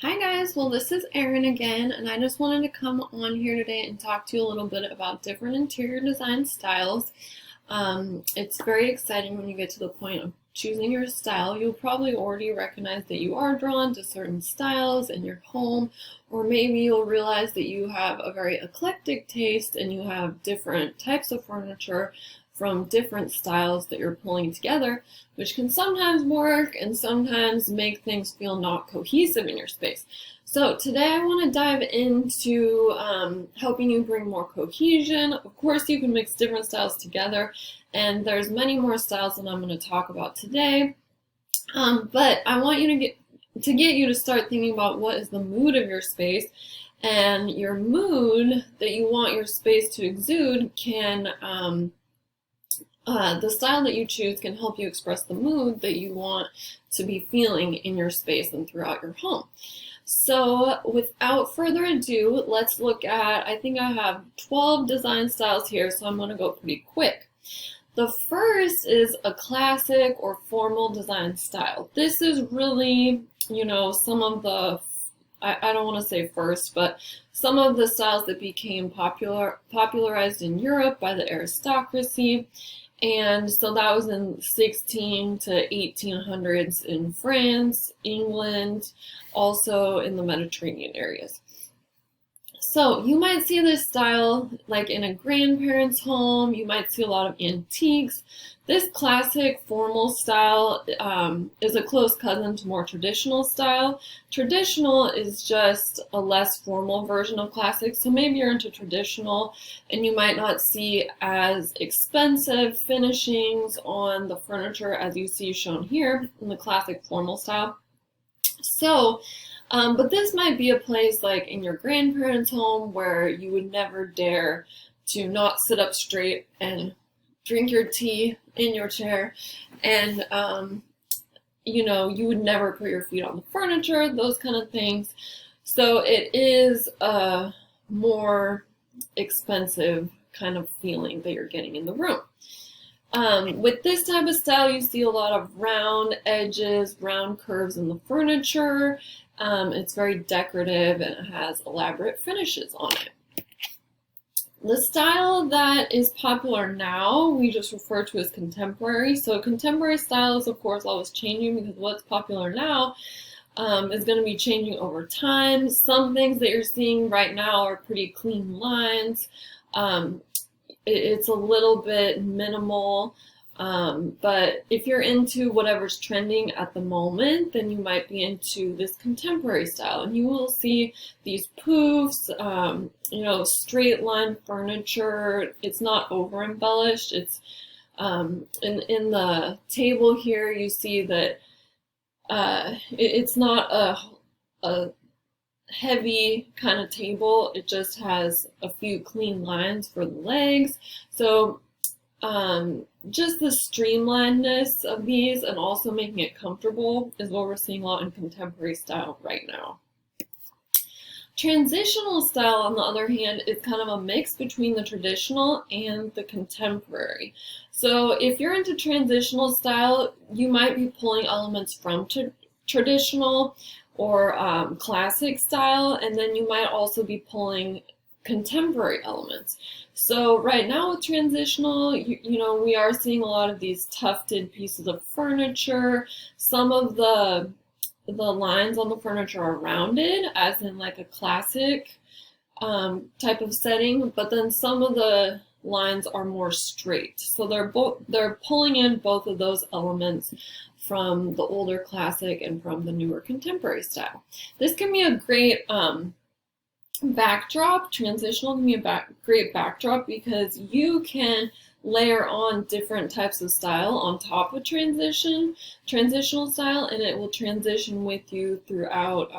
Hi guys, well this is Erin again, and I just wanted to come on here today and talk to you a little bit about different interior design styles. It's very exciting when you get to the point of choosing your style. You'll probably already recognize that you are drawn to certain styles in your home, or maybe you'll realize that you have a very eclectic taste and you have different types of furniture from different styles that you're pulling together, which can sometimes work and sometimes make things feel not cohesive in your space. So today I want to dive into helping you bring more cohesion. Of course, you can mix different styles together, and there's many more styles that I'm going to talk about today. But I want you to get you to start thinking about what is the mood of your space, and your mood that you want your space to exude can the style that you choose can help you express the mood that you want to be feeling in your space and throughout your home. So without further ado, let's look at, I think I have 12 design styles here, so I'm going to go pretty quick. The first is a classic or formal design style. This is really, some of the, I don't want to say first, but some of the styles that became popularized in Europe by the aristocracy. And so that was in 16 to 1800s in France, England, also in the Mediterranean areas. So you might see this style like in a grandparent's home. You might see a lot of antiques. This classic formal style is a close cousin to more traditional style. Traditional is just a less formal version of classic. So maybe you're into traditional and you might not see as expensive finishings on the furniture as you see shown here in the classic formal style. So, but this might be a place like in your grandparents' home where you would never dare to not sit up straight and drink your tea in your chair, and you would never put your feet on the furniture, those kind of things. So it is a more expensive kind of feeling that you're getting in the room. With this type of style, you see a lot of round edges, round curves in the furniture. It's very decorative and it has elaborate finishes on it. The style that is popular now, we just refer to as contemporary. So contemporary style is, of course, always changing because what's popular now is going to be changing over time. Some things that you're seeing right now are pretty clean lines. It's a little bit minimal, but if you're into whatever's trending at the moment, then you might be into this contemporary style, and you will see these poofs, straight line furniture. It's not over embellished. It's in the table here, you see that it's not a heavy kind of table. It just has a few clean lines for the legs. So just the streamlinedness of these and also making it comfortable is what we're seeing a lot in contemporary style right now. Transitional style, on the other hand, is kind of a mix between the traditional and the contemporary. So if you're into transitional style, you might be pulling elements from traditional or classic style, and then you might also be pulling contemporary elements. So right now with transitional, we are seeing a lot of these tufted pieces of furniture. Some of the lines on the furniture are rounded, as in like a classic type of setting, but then some of the lines are more straight. So they're pulling in both of those elements from the older classic and from the newer contemporary style. This can be a great backdrop. Transitional can be a great backdrop because you can layer on different types of style on top of transitional style, and it will transition with you throughout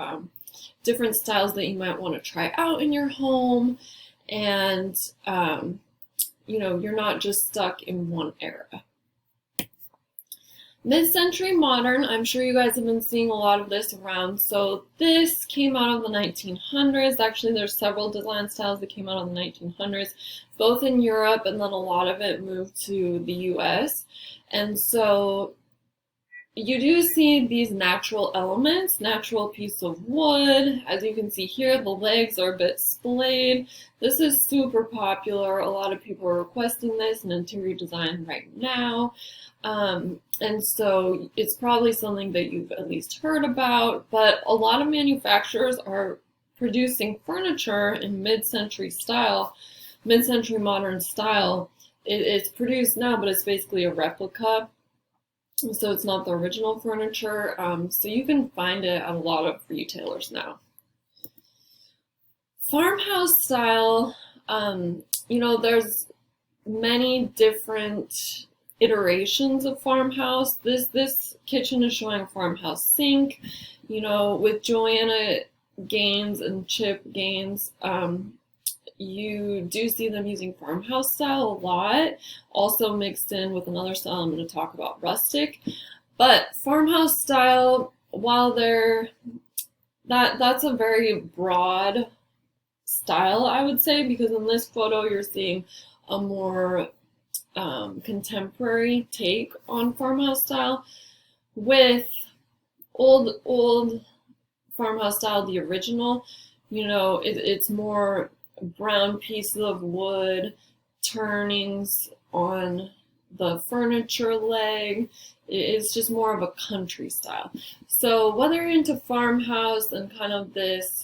different styles that you might want to try out in your home, and you're not just stuck in one era. Mid-century modern, I'm sure you guys have been seeing a lot of this around. So this came out of the 1900s. Actually, there's several design styles that came out of the 1900s, both in Europe, and then a lot of it moved to the US. And so you do see these natural elements, natural piece of wood. As you can see here, the legs are a bit splayed. This is super popular. A lot of people are requesting this in interior design right now. And so it's probably something that you've at least heard about, but a lot of manufacturers are producing furniture in mid-century style, mid-century modern style. It's produced now, but it's basically a replica. So it's not the original furniture. So you can find it at a lot of retailers now. Farmhouse style, there's many different iterations of farmhouse. This kitchen is showing a farmhouse sink. With Joanna Gaines and Chip Gaines, you do see them using farmhouse style a lot, also mixed in with another style I'm going to talk about, rustic. But farmhouse style, while that's a very broad style, I would say, because in this photo you're seeing a more contemporary take on farmhouse style. With old farmhouse style, the original, it's more brown pieces of wood, turnings on the furniture leg. It's just more of a country style. So whether you're into farmhouse and kind of this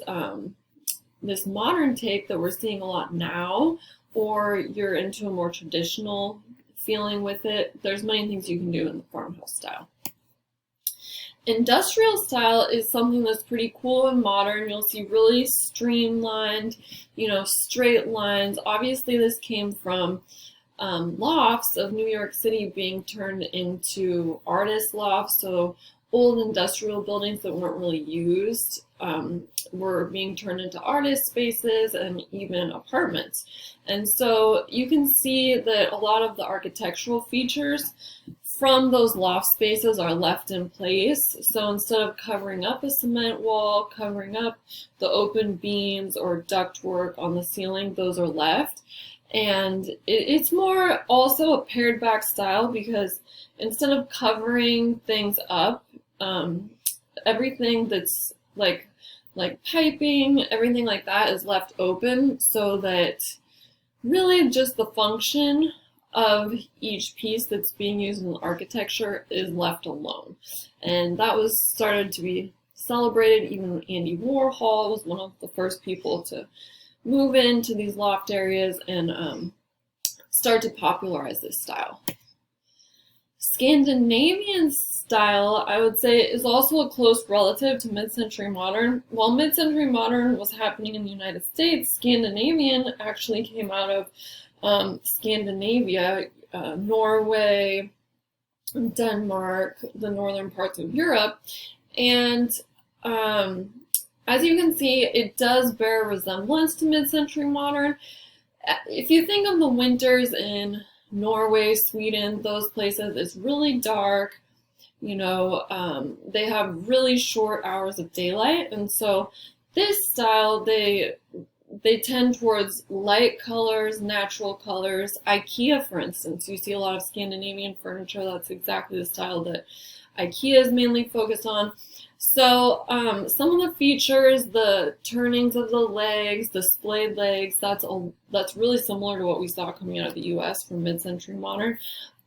this modern take that we're seeing a lot now, or you're into a more traditional feeling with it, there's many things you can do in the farmhouse style. Industrial style is something that's pretty cool and modern. You'll see really streamlined, straight lines. Obviously, this came from lofts of New York City being turned into artist lofts. So old industrial buildings that weren't really used were being turned into artist spaces and even apartments. And so you can see that a lot of the architectural features from those loft spaces are left in place. So instead of covering up a cement wall, covering up the open beams or ductwork on the ceiling, those are left. And it's more also a pared back style, because instead of covering things up, everything that's like piping, everything like that is left open, so that really just the function of each piece that's being used in the architecture is left alone. And that was started to be celebrated. Even Andy Warhol was one of the first people to move into these loft areas and start to popularize this style. Scandinavian style, I would say, is also a close relative to mid-century modern. While mid-century modern was happening in the United States, Scandinavian actually came out of Scandinavia, Norway, Denmark, the northern parts of Europe. And as you can see, it does bear a resemblance to mid-century modern. If you think of the winters in Norway, Sweden, those places, it's really dark. They have really short hours of daylight. And so this style, they tend towards light colors, natural colors. IKEA, for instance, you see a lot of Scandinavian furniture. That's exactly the style that IKEA is mainly focused on. So some of the features, the turnings of the legs, the splayed legs, that's really similar to what we saw coming out of the US from mid-century modern.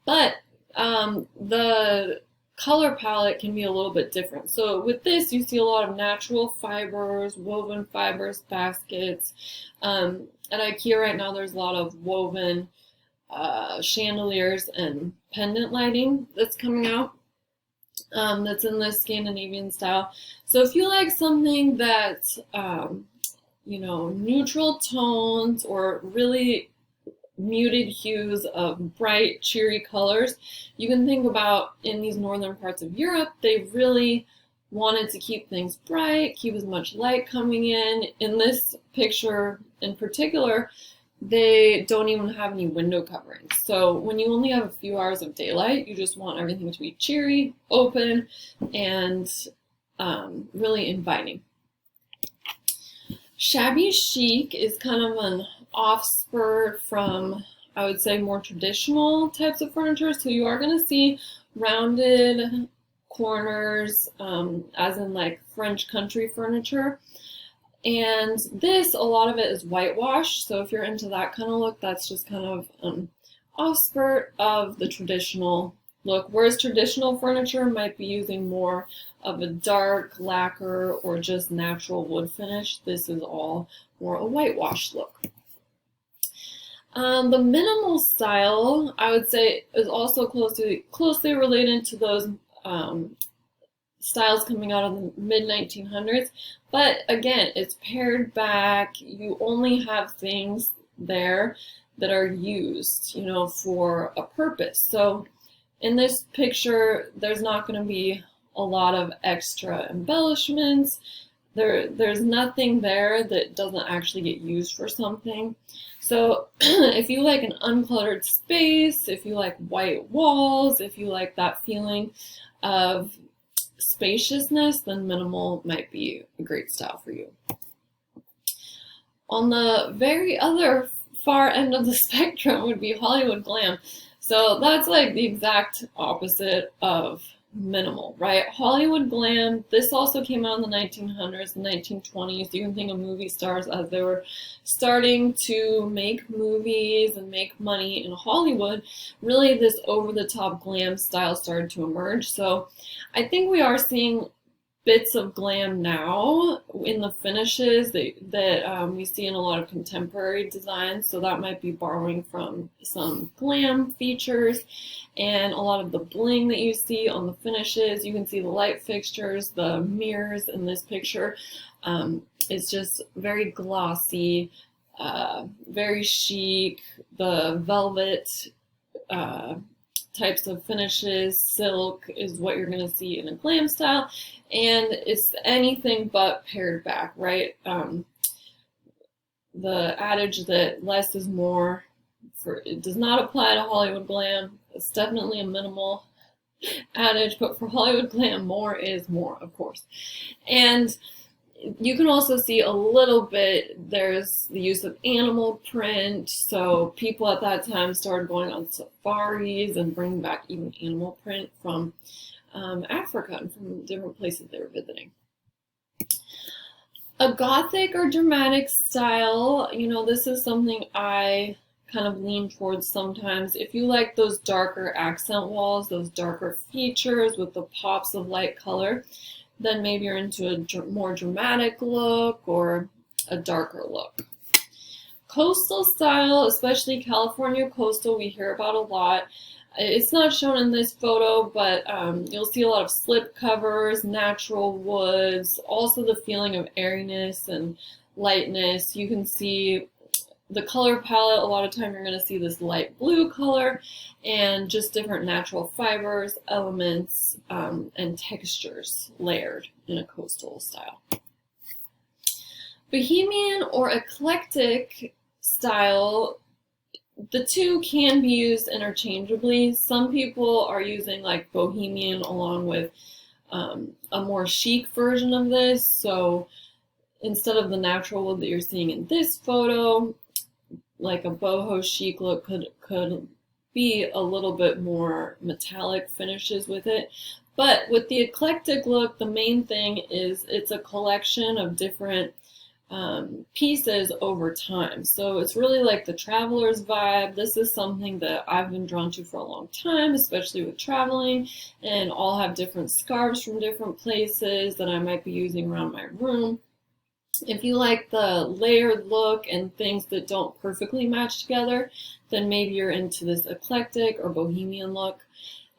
But the color palette can be a little bit different. So with this, you see a lot of natural fibers, woven fibers, baskets. At IKEA right now, there's a lot of woven chandeliers and pendant lighting that's coming out. That's in the Scandinavian style. So if you like something that's, neutral tones or really muted hues of bright, cheery colors, you can think about in these northern parts of Europe, they really wanted to keep things bright, keep as much light coming in. In this picture in particular, they don't even have any window coverings. So when you only have a few hours of daylight, you just want everything to be cheery, open, and really inviting. Shabby chic is kind of an offspurt from, I would say, more traditional types of furniture. So you are going to see rounded corners, as in like French country furniture. And this, a lot of it is whitewashed. So if you're into that kind of look, that's just kind of an offskirt of the traditional look. Whereas traditional furniture might be using more of a dark lacquer or just natural wood finish. This is all more a whitewashed look. The minimal style, I would say, is also closely related to those styles coming out of the mid-1900s. But again, it's pared back. You only have things there that are used, you know, for a purpose. So in this picture, there's not going to be a lot of extra embellishments. There's nothing there that doesn't actually get used for something. So if you like an uncluttered space, if you like white walls, if you like that feeling of spaciousness, then minimal might be a great style for you. On the very other far end of the spectrum would be Hollywood glam. So that's like the exact opposite of minimal, right? Hollywood glam, this also came out in the 1900s and 1920s. You can think of movie stars as they were starting to make movies and make money in Hollywood. Really, this over-the-top glam style started to emerge. So I think we are seeing bits of glam now in the finishes that we see in a lot of contemporary designs. So that might be borrowing from some glam features, and a lot of the bling that you see on the finishes. You can see the light fixtures, the mirrors in this picture. It's just very glossy, very chic. The velvet types of finishes, silk is what you're going to see in a glam style, and it's anything but pared back, right? The adage that less is more, it does not apply to Hollywood glam. It's definitely a minimal adage, but for Hollywood glam, more is more, of course. And you can also see a little bit, there's the use of animal print. So people at that time started going on safaris and bringing back even animal print from Africa and from different places they were visiting. A Gothic or dramatic style, you know, this is something I kind of lean towards sometimes. If you like those darker accent walls, those darker features with the pops of light color, then maybe you're into a more dramatic look or a darker look. Coastal style, especially California coastal, we hear about a lot. It's not shown in this photo, but you'll see a lot of slip covers, natural woods, also the feeling of airiness and lightness. You can see the color palette, a lot of time you're going to see this light blue color and just different natural fibers, elements, and textures layered in a coastal style. Bohemian or eclectic style, the two can be used interchangeably. Some people are using like bohemian along with a more chic version of this. So instead of the natural wood that you're seeing in this photo, like a boho chic look could be a little bit more metallic finishes with it. But with the eclectic look, the main thing is it's a collection of different pieces over time. So it's really like the traveler's vibe. This is something that I've been drawn to for a long time, especially with traveling, and all have different scarves from different places that I might be using around my room. If you like the layered look and things that don't perfectly match together, then maybe you're into this eclectic or bohemian look.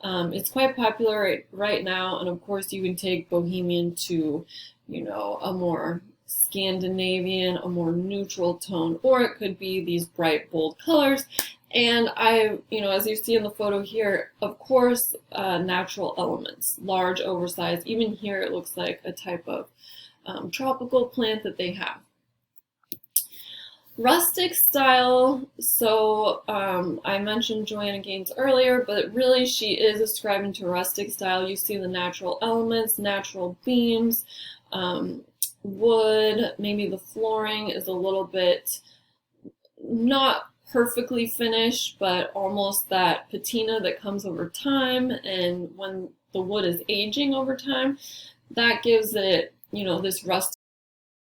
It's quite popular right now, and of course you can take bohemian to, you know, a more Scandinavian, a more neutral tone, or it could be these bright, bold colors. And you know, as you see in the photo here, of course, natural elements, large, oversized. Even here it looks like a type of tropical plant that they have. Rustic style, so I mentioned Joanna Gaines earlier, but really she is ascribing to rustic style. You see the natural elements, natural beams, wood, maybe the flooring is a little bit not perfectly finished, but almost that patina that comes over time. And when the wood is aging over time, that gives it, you know, this rustic